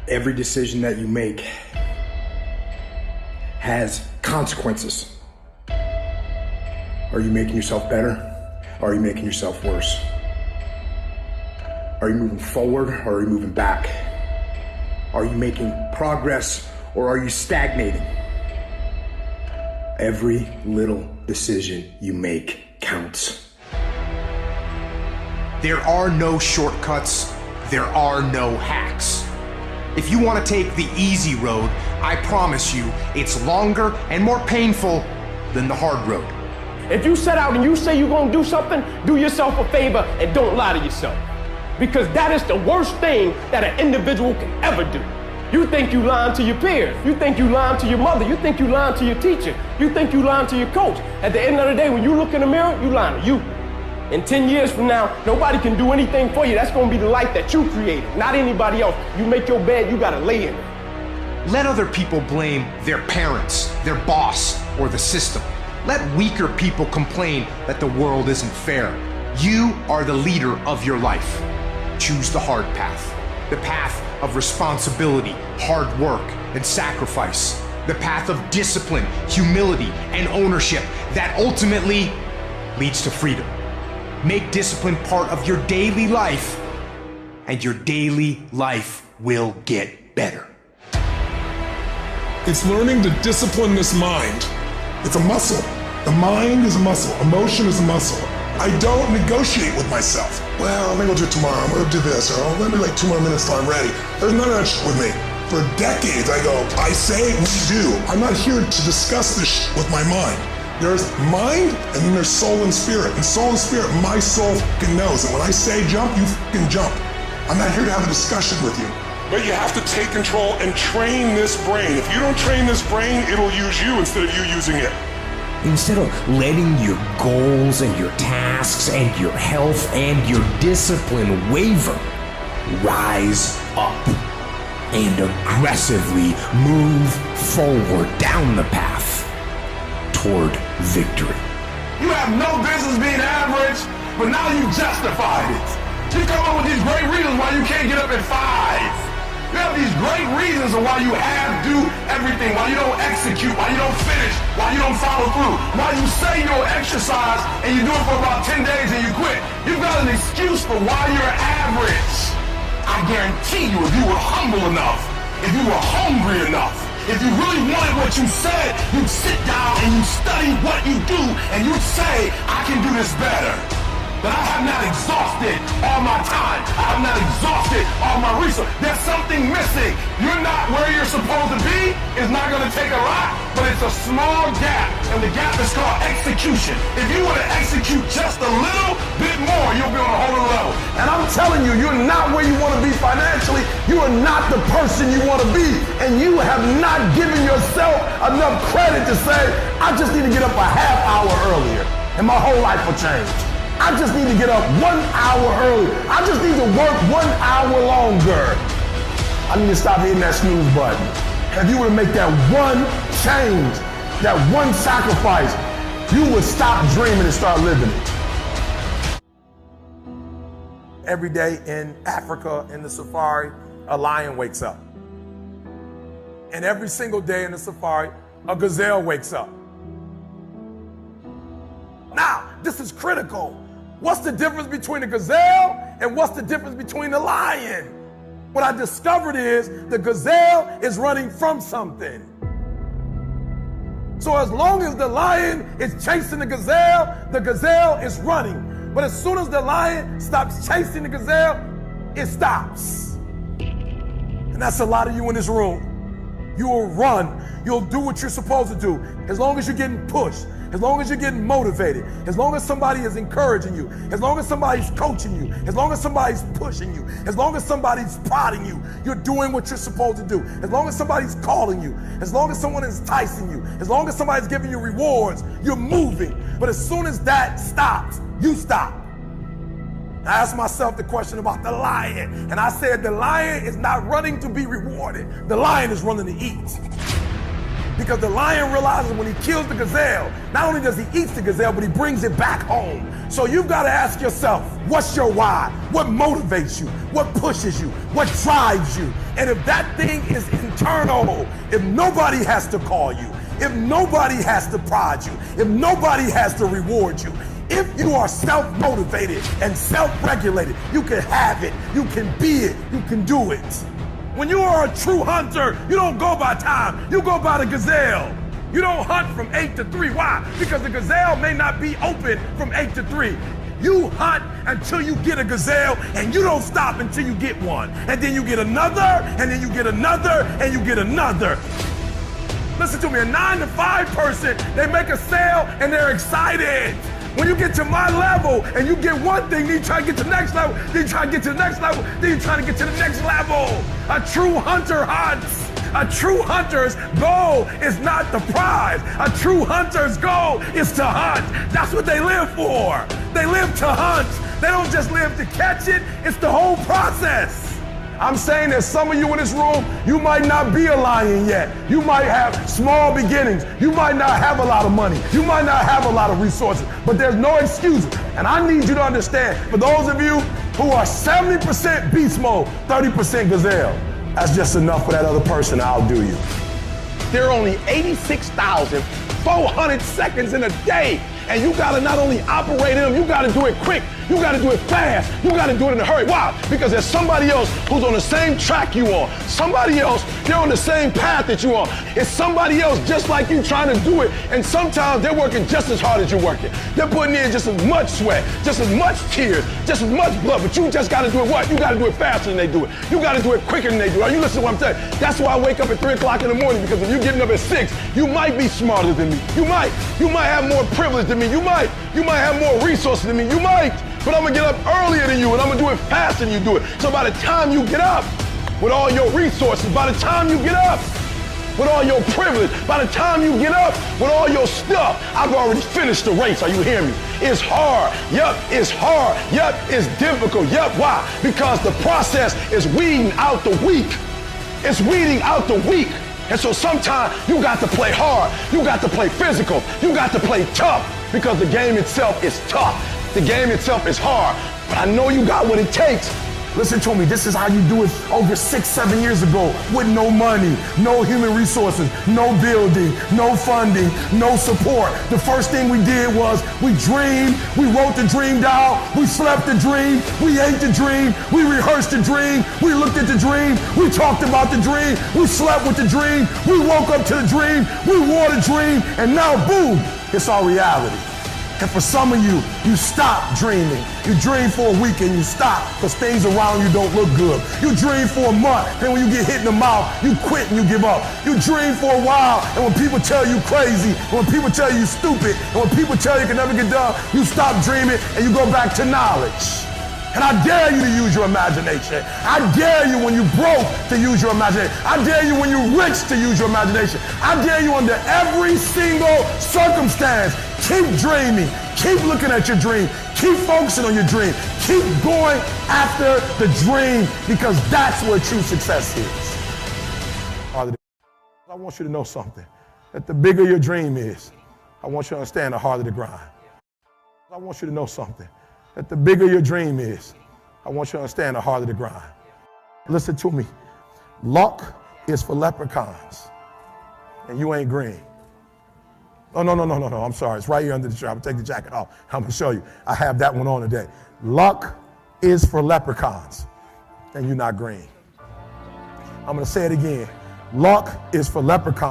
Every decision that you make has consequences. Are you making yourself better? Or are you making yourself worse? Are you moving forward or are you moving back? Are you making progress or are you stagnating? Every little decision you make counts. There are no shortcuts. There are no hacks. If you want to take the easy road, I promise you it's longer and more painful than the hard road. If you set out and you say you're going to do something, do yourself a favor and don't lie to yourself. Because that is the worst thing that an individual can ever do. You think you lying to your peers. You think you lying to your mother. You think you lying to your teacher. You think you lying to your coach. At the end of the day, when you look in the mirror, you lying to you. In 10 years from now, nobody can do anything for you. That's going to be the life that you created, not anybody else. You make your bed, you got to lay in it. Let other people blame their parents, their boss, or the system. Let weaker people complain that the world isn't fair. You are the leader of your life. Choose the hard path. The path of responsibility, hard work, and sacrifice. The path of discipline, humility, and ownership that ultimately leads to freedom. Make discipline part of your daily life, and your daily life will get better. It's learning to discipline this mind. It's a muscle. The mind is a muscle. Emotion is a muscle. I don't negotiate with myself. Well, maybe I'll do it tomorrow. I'm gonna do this, or let me like 2 more minutes till I'm ready. There's none of that shit with me. For decades, I go, I say, we do. I'm not here to discuss this shit with my mind. There's mind, and then there's soul and spirit. And soul and spirit, my soul fucking knows. And when I say jump, you fucking jump. I'm not here to have a discussion with you. But you have to take control and train this brain. If you don't train this brain, it'll use you instead of you using it. Instead of letting your goals and your tasks and your health and your discipline waver, rise up and aggressively move forward down the path toward victory. You have no business being average, but now you justified it. You come up with these great reasons why you can't get up at 5. You have these great reasons of why you do everything, why you don't execute, why you don't finish, why you don't follow through, why you say you'll exercise and you do it for about 10 days and you quit. You've got an excuse for why you're average. I guarantee you, if you were humble enough, if you were hungry enough, if you really wanted what you said, you'd sit down and you'd study what you do and you'd say, I can do this better. But I have not exhausted all my time. I have not exhausted all my resources. There's something missing. You're not where you're supposed to be. It's not going to take a lot, but it's a small gap. And the gap is called execution. If you want to execute just a little bit more, you'll be on a whole other level. And I'm telling you, you're not where you want to be financially. You are not the person you want to be. And you have not given yourself enough credit to say, I just need to get up a half hour earlier and my whole life will change. I just need to get up 1 hour early. I just need to work 1 hour longer. I need to stop hitting that snooze button. If you were to make that one change, that one sacrifice, you would stop dreaming and start living it. Every day in Africa, in the safari, a lion wakes up. And every single day in the safari, a gazelle wakes up. Now, this is critical. What's the difference between a gazelle and what's the difference between the lion? What I discovered is the gazelle is running from something. So as long as the lion is chasing the gazelle is running. But as soon as the lion stops chasing the gazelle, it stops. And that's a lot of you in this room. You will run. You'll do what you're supposed to do. As long as you're getting pushed. As long as you're getting motivated, as long as somebody is encouraging you, as long as somebody's coaching you, as long as somebody's pushing you, as long as somebody's prodding you, you're doing what you're supposed to do. As long as somebody's calling you, as long as someone is enticing you, as long as somebody's giving you rewards, you're moving. But as soon as that stops, you stop. I asked myself the question about the lion, and I said the lion is not running to be rewarded. The lion is running to eat. Because the lion realizes when he kills the gazelle, not only does he eat the gazelle, but he brings it back home. So you've got to ask yourself, what's your why? What motivates you? What pushes you? What drives you? And if that thing is internal, if nobody has to call you, if nobody has to prod you, if nobody has to reward you, if you are self-motivated and self-regulated, you can have it, you can be it, you can do it. When you are a true hunter, you don't go by time, you go by the gazelle. You don't hunt from 8 to 3. Why? Because the gazelle may not be open from 8 to 3. You hunt until you get a gazelle, and you don't stop until you get one. And then you get another, and then you get another, and you get another. Listen to me, a 9 to 5 person, they make a sale and they're excited. When you get to my level and you get one thing, then you try to get to the next level, then you try to get to the next level, then you try to get to the next level. A true hunter hunts. A true hunter's goal is not the prize. A true hunter's goal is to hunt. That's what they live for. They live to hunt. They don't just live to catch it. It's the whole process. I'm saying that some of you in this room, you might not be a lion yet. You might have small beginnings. You might not have a lot of money. You might not have a lot of resources, but there's no excuses. And I need you to understand, for those of you who are 70% beast mode, 30% gazelle, that's just enough for that other person to outdo you. There are only 86,400 seconds in a day. And you gotta not only operate in them, you gotta do it quick. You gotta do it fast. You gotta do it in a hurry. Why? Because there's somebody else who's on the same track you are. Somebody else, they're on the same path that you are. It's somebody else just like you trying to do it. And sometimes they're working just as hard as you're working. They're putting in just as much sweat, just as much tears, just as much blood. But you just gotta do it what? You gotta do it faster than they do it. You gotta do it quicker than they do it. Are you listening to what I'm saying? That's why I wake up at 3 o'clock in the morning, because if you're getting up at 6, you might be smarter than me. You might have more privilege than me. You might have more resources than me. You might. But I'm gonna get up earlier than you, and I'm gonna do it faster than you do it. So by the time you get up with all your resources, by the time you get up with all your privilege, by the time you get up with all your stuff, I've already finished the race. Are you hearing me? It's hard. Yup, it's hard. Yup, it's difficult. Yup, why? Because the process is weeding out the weak. It's weeding out the weak. And so sometimes you got to play hard. You got to play physical. You got to play tough, because the game itself is tough. The game itself is hard, but I know you got what it takes. Listen to me, this is how you do it over 6-7 years ago, with no money, no human resources, no building, no funding, no support. The first thing we did was we dreamed, we wrote the dream down, we slept the dream, we ate the dream, we rehearsed the dream, we looked at the dream, we talked about the dream, we slept with the dream, we woke up to the dream, we wore the dream, and now boom, it's our reality. And for some of you, you stop dreaming. You dream for a week and you stop because things around you don't look good. You dream for a month, and when you get hit in the mouth, you quit and you give up. You dream for a while, and when people tell you crazy, and when people tell you stupid, and when people tell you can never get done, you stop dreaming and you go back to knowledge. And I dare you to use your imagination. I dare you when you broke to use your imagination. I dare you when you're rich to use your imagination. I dare you under every single circumstance. Keep dreaming. Keep looking at your dream. Keep focusing on your dream. Keep going after the dream, because that's where true success is. I want you to know something, that the bigger your dream is, I want you to understand the harder the grind. I want you to know something, that the bigger your dream is, I want you to understand the harder the grind. Listen to me. Luck is for leprechauns, and you ain't green. Oh, no, I'm sorry. It's right here under the shirt. I'm gonna take the jacket off. I'm gonna show you. I have that one on today. Luck is for leprechauns, and you're not green. I'm gonna say it again. Luck is for leprechauns.